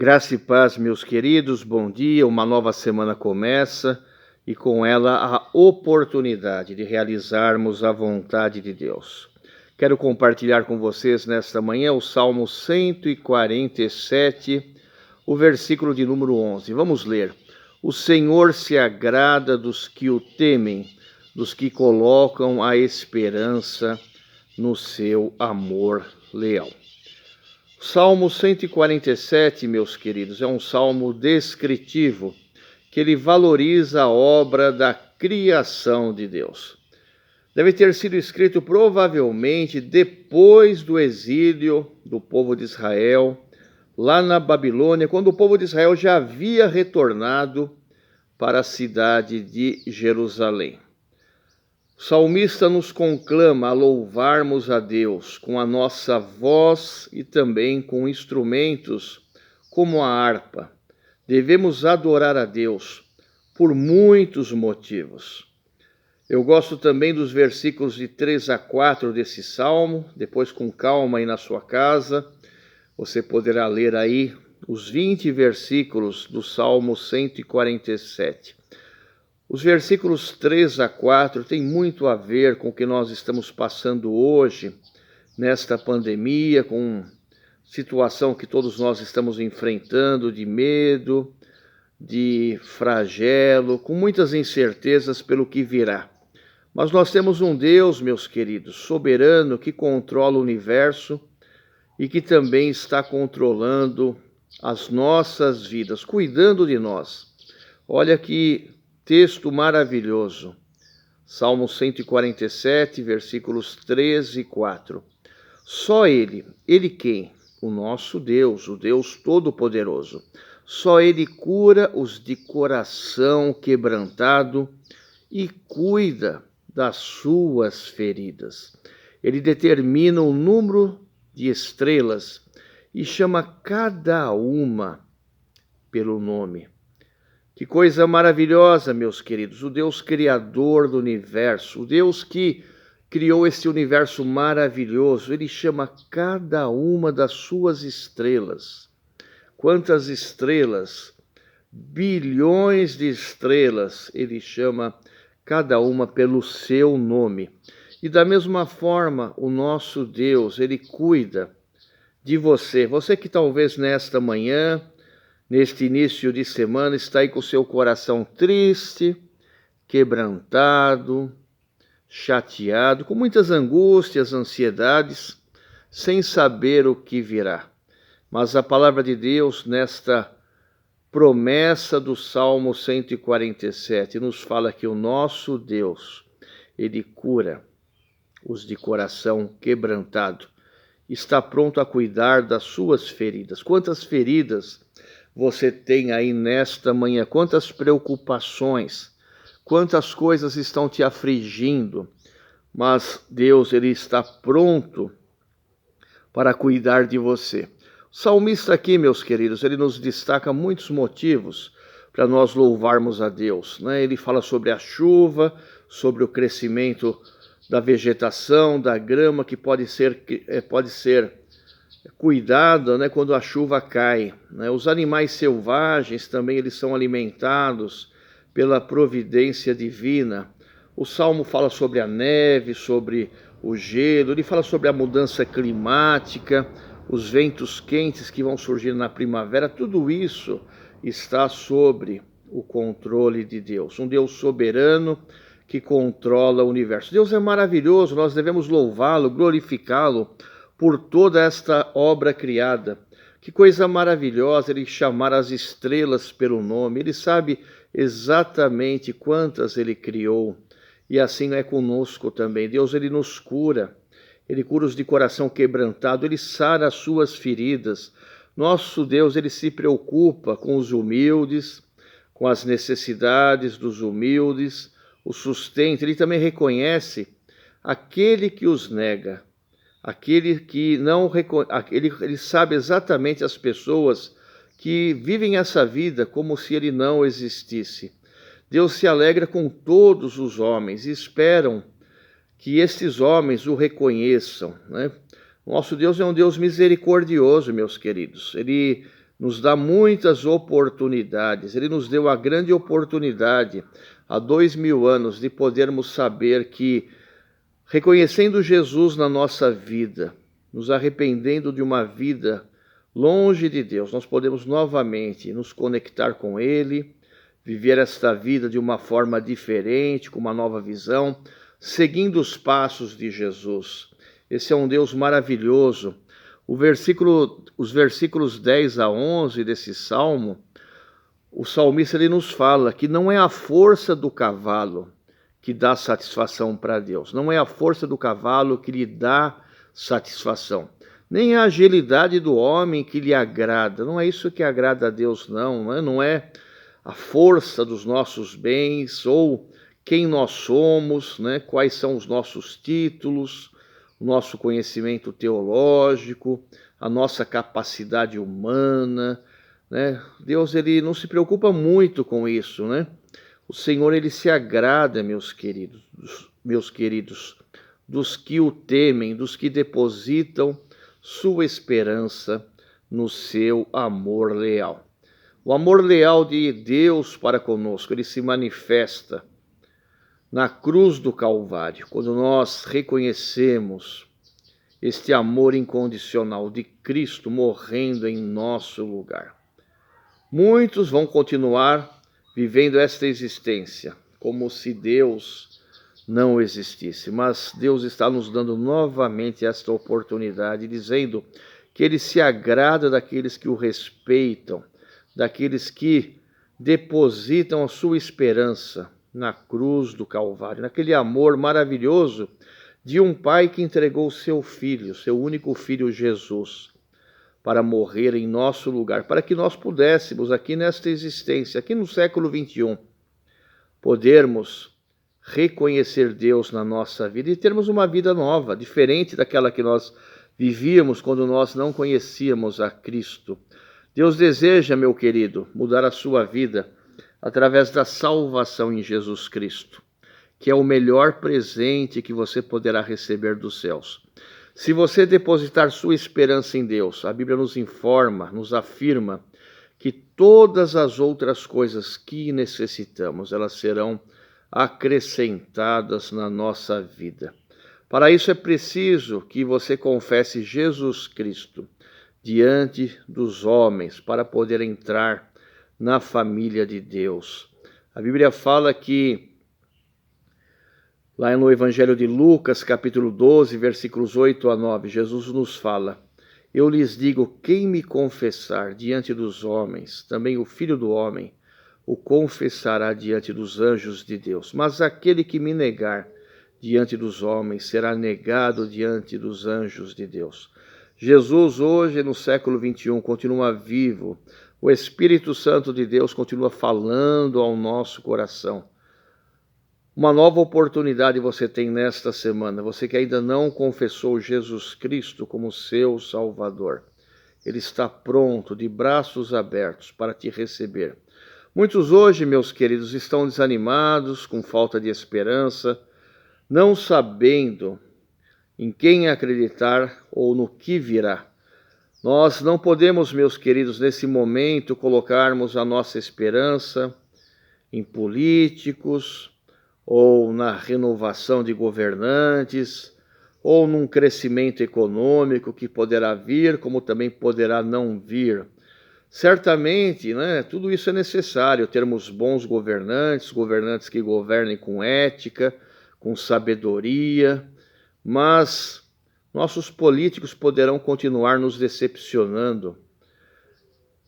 Graça e paz, meus queridos, bom dia. Uma nova semana começa e com ela a oportunidade de realizarmos a vontade de Deus. Quero compartilhar com vocês nesta manhã o Salmo 147, o versículo de número 11. Vamos ler. O Senhor se agrada dos que o temem, dos que colocam a esperança no seu amor leal. Salmo 147, meus queridos, é um salmo descritivo, que ele valoriza a obra da criação de Deus. Deve ter sido escrito provavelmente depois do exílio do povo de Israel, lá na Babilônia, quando o povo de Israel já havia retornado para a cidade de Jerusalém. O salmista nos conclama a louvarmos a Deus com a nossa voz e também com instrumentos como a harpa. Devemos adorar a Deus por muitos motivos. Eu gosto também dos versículos de 3 a 4 desse salmo. Depois, com calma aí na sua casa, você poderá ler aí os 20 versículos do Salmo 147. Os versículos 3 a 4 têm muito a ver com o que nós estamos passando hoje, nesta pandemia, com situação que todos nós estamos enfrentando, de medo, de flagelo, com muitas incertezas pelo que virá. Mas nós temos um Deus, meus queridos, soberano, que controla o universo e que também está controlando as nossas vidas, cuidando de nós. Olha que texto maravilhoso, Salmo 147, versículos 3 e 4. Só Ele quem? O nosso Deus, o Deus Todo-Poderoso. Só Ele cura os de coração quebrantado e cuida das suas feridas. Ele determina o número de estrelas e chama cada uma pelo nome. Que coisa maravilhosa, meus queridos, o Deus criador do universo, o Deus que criou esse universo maravilhoso, ele chama cada uma das suas estrelas. Quantas estrelas? Bilhões de estrelas, ele chama cada uma pelo seu nome. E da mesma forma, o nosso Deus, ele cuida de você. Você que talvez nesta manhã, neste início de semana, está aí com seu coração triste, quebrantado, chateado, com muitas angústias, ansiedades, sem saber o que virá. Mas a palavra de Deus, nesta promessa do Salmo 147, nos fala que o nosso Deus, ele cura os de coração quebrantado, está pronto a cuidar das suas feridas. Quantas feridas você tem aí nesta manhã? Quantas preocupações, quantas coisas estão te afligindo, mas Deus, ele está pronto para cuidar de você. O salmista aqui, meus queridos, ele nos destaca muitos motivos para nós louvarmos a Deus, né? Ele fala sobre a chuva, sobre o crescimento da vegetação, da grama que pode ser cuidado, né, quando a chuva cai, né? Os animais selvagens também eles são alimentados pela providência divina. O Salmo fala sobre a neve, sobre o gelo, ele fala sobre a mudança climática, os ventos quentes que vão surgir na primavera. Tudo isso está sobre o controle de Deus, um Deus soberano que controla o universo. Deus é maravilhoso, nós devemos louvá-lo, glorificá-lo por toda esta obra criada. Que coisa maravilhosa ele chamar as estrelas pelo nome. Ele sabe exatamente quantas ele criou. E assim é conosco também. Deus, ele nos cura. Ele cura os de coração quebrantado. Ele sara as suas feridas. Nosso Deus, ele se preocupa com os humildes, com as necessidades dos humildes, o sustento. Ele também reconhece aquele que os nega. Aquele que não ele sabe exatamente as pessoas que vivem essa vida como se ele não existisse. Deus se alegra com todos os homens e esperam que estes homens o reconheçam, né? Nosso Deus é um Deus misericordioso, meus queridos. Ele nos dá muitas oportunidades. Ele nos deu a grande oportunidade, há 2000 anos, de podermos saber que, reconhecendo Jesus na nossa vida, nos arrependendo de uma vida longe de Deus, nós podemos novamente nos conectar com Ele, viver esta vida de uma forma diferente, com uma nova visão, seguindo os passos de Jesus. Esse é um Deus maravilhoso. Os versículos 10 a 11 desse salmo, o salmista ele nos fala que não é a força do cavalo que dá satisfação para Deus, não é a força do cavalo que lhe dá satisfação, nem a agilidade do homem que lhe agrada, não é isso que agrada a Deus, não é a força dos nossos bens ou quem nós somos, quais são os nossos títulos, o nosso conhecimento teológico, a nossa capacidade humana, Deus ele não se preocupa muito com isso, O Senhor ele se agrada, meus queridos, dos que o temem, dos que depositam sua esperança no seu amor leal. O amor leal de Deus para conosco, ele se manifesta na cruz do Calvário, quando nós reconhecemos este amor incondicional de Cristo morrendo em nosso lugar. Muitos vão continuar vivendo esta existência como se Deus não existisse, mas Deus está nos dando novamente esta oportunidade, dizendo que Ele se agrada daqueles que o respeitam, daqueles que depositam a sua esperança na cruz do Calvário, naquele amor maravilhoso de um pai que entregou seu filho, seu único filho Jesus, para morrer em nosso lugar, para que nós pudéssemos aqui nesta existência, aqui no século 21, podermos reconhecer Deus na nossa vida e termos uma vida nova, diferente daquela que nós vivíamos quando nós não conhecíamos a Cristo. Deus deseja, meu querido, mudar a sua vida através da salvação em Jesus Cristo, que é o melhor presente que você poderá receber dos céus. Se você depositar sua esperança em Deus, a Bíblia nos informa, nos afirma que todas as outras coisas que necessitamos, elas serão acrescentadas na nossa vida. Para isso é preciso que você confesse Jesus Cristo diante dos homens, para poder entrar na família de Deus. A Bíblia fala que, lá no Evangelho de Lucas, capítulo 12, versículos 8 a 9, Jesus nos fala: eu lhes digo, quem me confessar diante dos homens, também o Filho do Homem o confessará diante dos anjos de Deus. Mas aquele que me negar diante dos homens será negado diante dos anjos de Deus. Jesus hoje, no século 21, continua vivo. O Espírito Santo de Deus continua falando ao nosso coração. Uma nova oportunidade você tem nesta semana. Você que ainda não confessou Jesus Cristo como seu Salvador. Ele está pronto, de braços abertos, para te receber. Muitos hoje, meus queridos, estão desanimados, com falta de esperança, não sabendo em quem acreditar ou no que virá. Nós não podemos, meus queridos, nesse momento, colocarmos a nossa esperança em políticos, ou na renovação de governantes, ou num crescimento econômico que poderá vir, como também poderá não vir. Certamente, tudo isso é necessário, termos bons governantes que governem com ética, com sabedoria, mas nossos políticos poderão continuar nos decepcionando.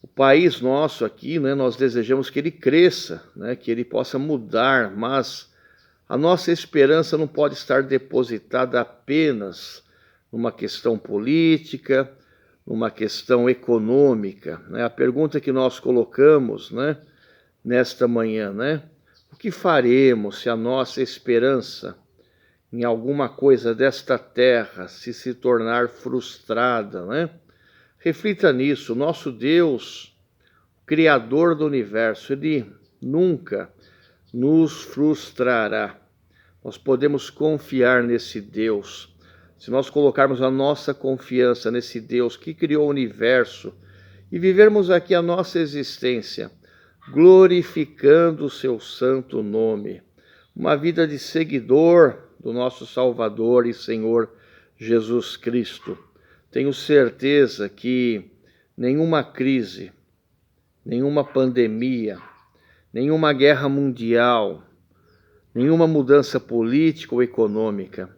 O país nosso aqui, nós desejamos que ele cresça, que ele possa mudar, mas a nossa esperança não pode estar depositada apenas numa questão política, numa questão econômica. A pergunta que nós colocamos, nesta manhã, o que faremos se a nossa esperança em alguma coisa desta terra se tornar frustrada, Reflita nisso. Nosso Deus, Criador do universo, Ele nunca nos frustrará. Nós podemos confiar nesse Deus. Se nós colocarmos a nossa confiança nesse Deus que criou o universo e vivermos aqui a nossa existência, glorificando o seu santo nome. Uma vida de seguidor do nosso Salvador e Senhor Jesus Cristo. Tenho certeza que nenhuma crise, nenhuma pandemia, nenhuma guerra mundial, nenhuma mudança política ou econômica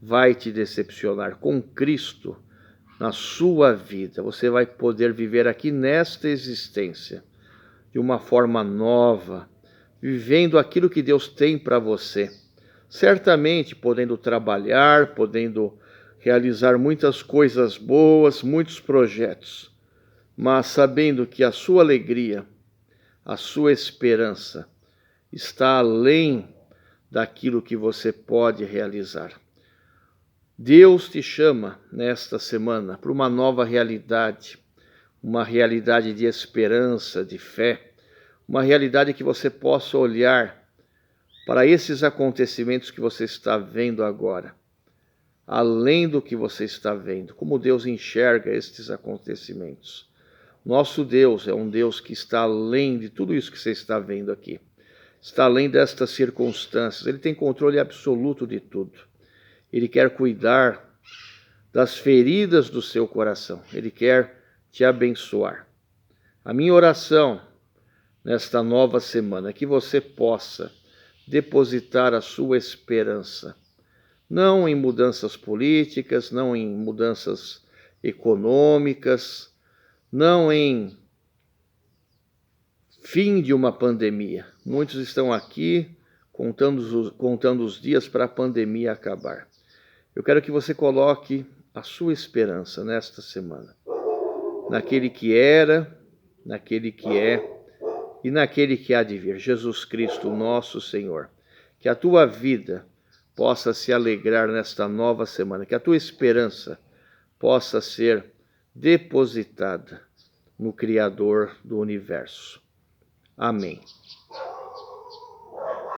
vai te decepcionar. Com Cristo na sua vida, você vai poder viver aqui nesta existência de uma forma nova, vivendo aquilo que Deus tem para você. Certamente podendo trabalhar, podendo realizar muitas coisas boas, muitos projetos, mas sabendo que a sua alegria, a sua esperança está além daquilo que você pode realizar. Deus te chama nesta semana para uma nova realidade, uma realidade de esperança, de fé, uma realidade que você possa olhar para esses acontecimentos que você está vendo agora, além do que você está vendo, como Deus enxerga estes acontecimentos. Nosso Deus é um Deus que está além de tudo isso que você está vendo aqui, está além destas circunstâncias, Ele tem controle absoluto de tudo. Ele quer cuidar das feridas do seu coração. Ele quer te abençoar. A minha oração nesta nova semana é que você possa depositar a sua esperança, não em mudanças políticas, não em mudanças econômicas, não em fim de uma pandemia. Muitos estão aqui contando os dias para a pandemia acabar. Eu quero que você coloque a sua esperança nesta semana, naquele que era, naquele que é e naquele que há de vir, Jesus Cristo, nosso Senhor. Que a tua vida possa se alegrar nesta nova semana, que a tua esperança possa ser depositada no Criador do universo. Amém.